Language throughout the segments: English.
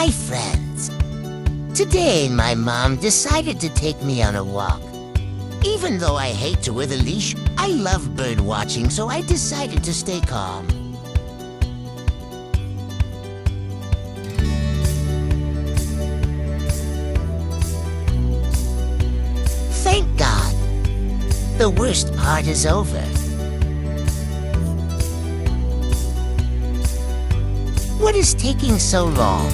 Hi, friends. Today, my mom decided to take me on a walk. Even though I hate to wear the leash, I love bird watching, so I decided to stay calm. Thank God. The worst part is over. What is taking so long?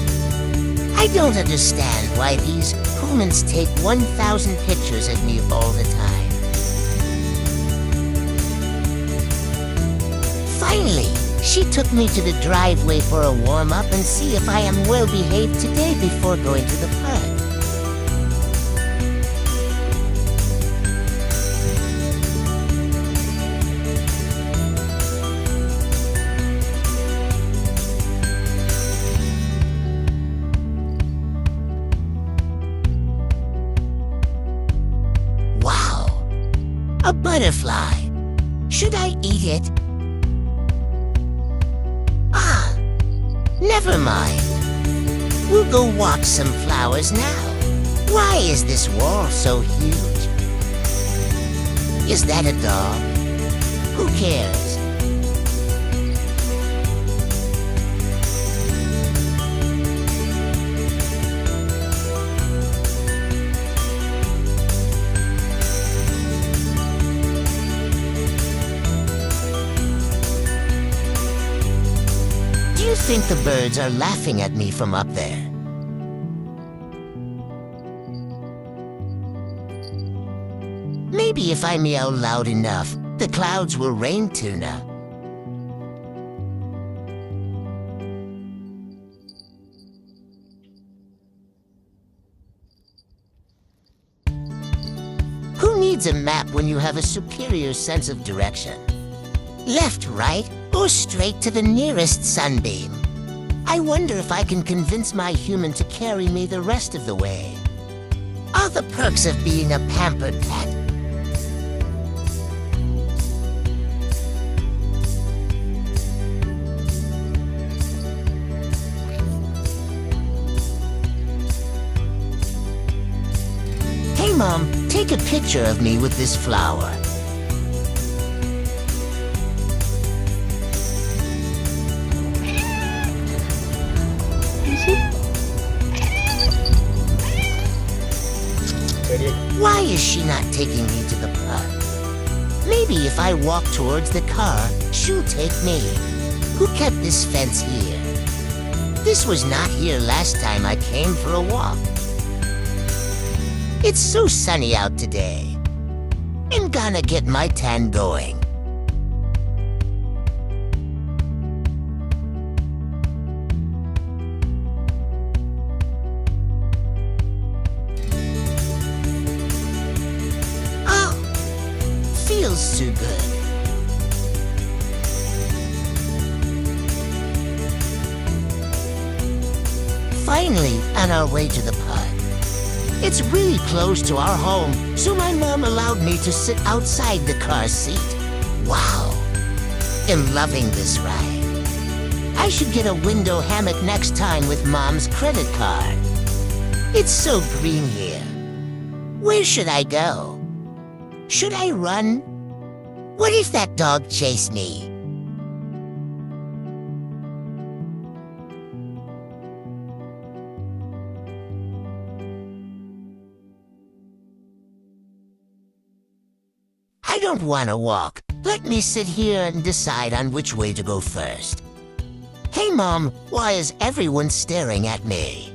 I don't understand why these humans take 1,000 pictures of me all the time. Finally, she took me to the driveway for a warm-up and see if I am well behaved today before going to the park. A butterfly. Should I eat it? Ah, never mind. We'll go walk some flowers now. Why is this wall so huge? Is that a dog? Who cares? I think the birds are laughing at me from up there. Maybe if I meow loud enough, the clouds will rain tuna. Who needs a map when you have a superior sense of direction? Left, right, or straight to the nearest sunbeam? I wonder if I can convince my human to carry me the rest of the way. All the perks of being a pampered pet. Hey, Mom, take a picture of me with this flower. Why is she not taking me to the park? Maybe if I walk towards the car, she'll take me. Who kept this fence here? This was not here last time I came for a walk. It's so sunny out today. I'm gonna get my tan going. Feels too good. Finally, on our way to the park. It's really close to our home, so my mom allowed me to sit outside the car seat. Wow, I'm loving this ride. I should get a window hammock next time with Mom's credit card. It's so green here. Where should I go? Should I run? What if that dog chased me? I don't want to walk. Let me sit here and decide on which way to go first. Hey, Mom, why is everyone staring at me?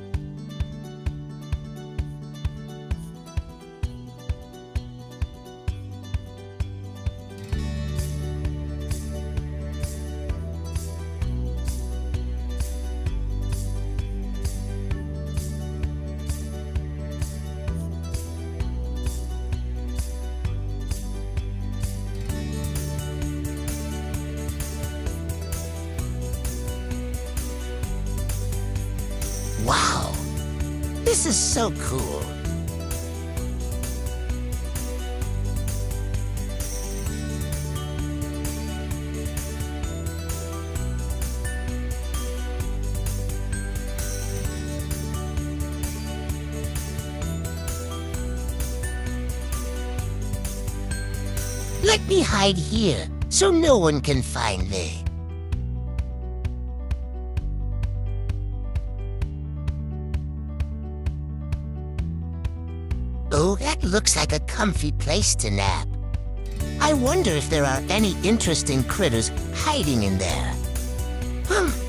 Wow, this is so cool. Let me hide here so no one can find me. Oh, that looks like a comfy place to nap. I wonder if there are any interesting critters hiding in there.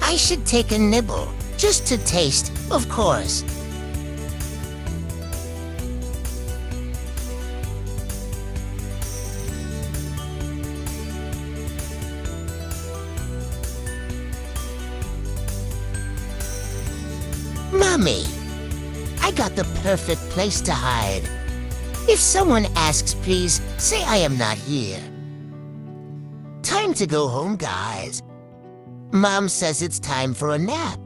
I should take a nibble, just to taste, of course. Mommy, I got the perfect place to hide. If someone asks, please say I am not here. Time to go home, guys. Mom says it's time for a nap.